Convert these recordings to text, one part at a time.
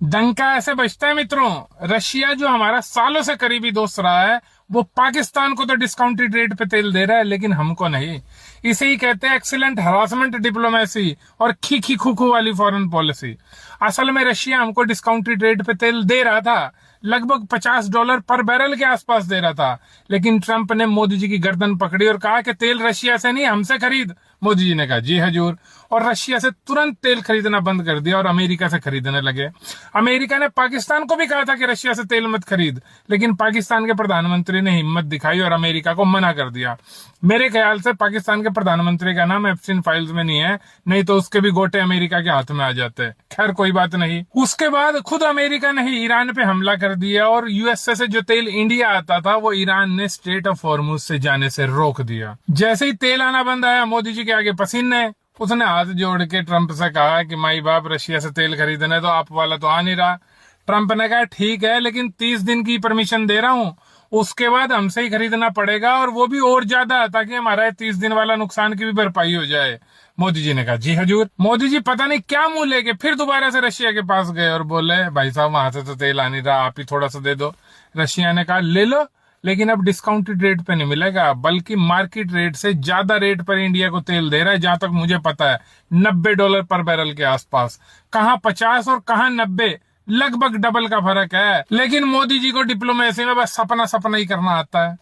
डंका ऐसे बजता है मित्रों। रशिया जो हमारा सालों से करीबी दोस्त रहा है, वो पाकिस्तान को तो डिस्काउंटेड रेट पे तेल दे रहा है, लेकिन हमको नहीं। इसे ही कहते हैं एक्सीलेंट हरासमेंट डिप्लोमेसी और खी खू वाली फॉरेन पॉलिसी। असल में रशिया हमको डिस्काउंटेड रेट पे तेल दे रहा था, लगभग $50 पर बैरल के आसपास दे रहा था। लेकिन ट्रंप ने मोदी जी की गर्दन पकड़ी और कहा कि तेल रशिया से नहीं, हमसे खरीद। मोदी जी ने कहा जी हजूर, और रशिया से तुरंत तेल खरीदना बंद कर दिया और अमेरिका से खरीदने लगे। अमेरिका ने पाकिस्तान को भी कहा था कि रशिया से तेल मत खरीद, लेकिन पाकिस्तान के प्रधानमंत्री ने हिम्मत दिखाई और अमेरिका को मना कर दिया। मेरे ख्याल से पाकिस्तान के प्रधानमंत्री का नाम एप्स्टीन फाइल्स में नहीं है, नहीं तो उसके भी गोटे अमेरिका के हाथ में आ जाते। खैर कोई बात नहीं। उसके बाद खुद अमेरिका ने ही ईरान पे हमला कर दिया और यूएसए से जो तेल इंडिया आता था वो ईरान ने स्ट्रेट ऑफ हॉर्मुज से जाने से रोक दिया। जैसे ही तेल आना बंद आया, मोदी जी के आगे पसीने। उसने हाथ जोड़ के ट्रंप से कहा कि माई बाप, रशिया से तेल खरीदने तो आप वाला तो आ नहीं रहा। ट्रंप ने कहा ठीक है, लेकिन 30 दिन की परमिशन दे रहा हूं, उसके बाद हमसे ही खरीदना पड़ेगा, और वो भी और ज्यादा, ताकि हमारा 30 दिन वाला नुकसान की भी भरपाई हो जाए। मोदी जी ने कहा जी हजूर। मोदी जी पता नहीं क्या मुंह लेके फिर दोबारा से रशिया के पास गए और बोले भाई साहब, वहां से तो तेल आ नहीं रहा, आप ही थोड़ा सा दे दो। रशिया ने कहा ले लो, लेकिन अब डिस्काउंटेड रेट पे नहीं मिलेगा, बल्कि मार्केट रेट से ज्यादा रेट पर इंडिया को तेल दे रहा है। जहां तक मुझे पता है $90 पर बैरल के आसपास, कहां 50 और कहां 90, लगभग डबल का फर्क है। लेकिन मोदी जी को डिप्लोमेसी में बस सपना सपना ही करना आता है।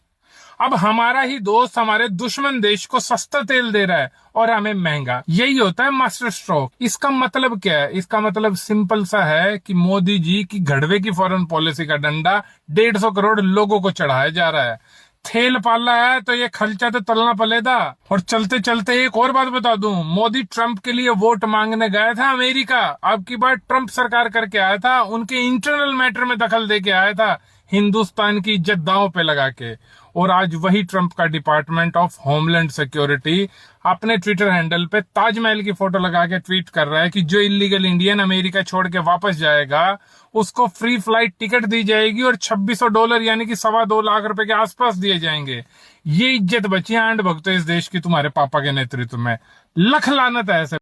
अब हमारा ही दोस्त हमारे दुश्मन देश को सस्ता तेल दे रहा है और हमें महंगा। यही होता है मास्टर स्ट्रोक। इसका मतलब क्या है? इसका मतलब सिंपल सा है कि मोदी जी की घड़वे की फॉरेन पॉलिसी का डंडा 150 करोड़ लोगों को चढ़ाया जा रहा है। थेल पाला है तो ये खर्चा तो तलना पलेगा। और चलते चलते एक और बात बता दूं, मोदी ट्रंप के लिए वोट मांगने गया था अमेरिका। अब की बार ट्रंप सरकार करके आया था, उनके इंटरनल मैटर में दखल दे के आया था, हिंदुस्तान की इज्जत दांव पे लगा के। और आज वही ट्रंप का डिपार्टमेंट ऑफ होमलैंड सिक्योरिटी अपने ट्विटर हैंडल पे ताजमहल की फोटो लगा के ट्वीट कर रहा है कि जो इलीगल इंडियन अमेरिका छोड़ के वापस जाएगा उसको फ्री फ्लाइट टिकट दी जाएगी और $2600 यानी कि $2.25 लाख के आसपास दिए जाएंगे। ये इज्जत बची आंड भगतो इस देश की तुम्हारे पापा के नेतृत्व में। लख लानत है ऐसे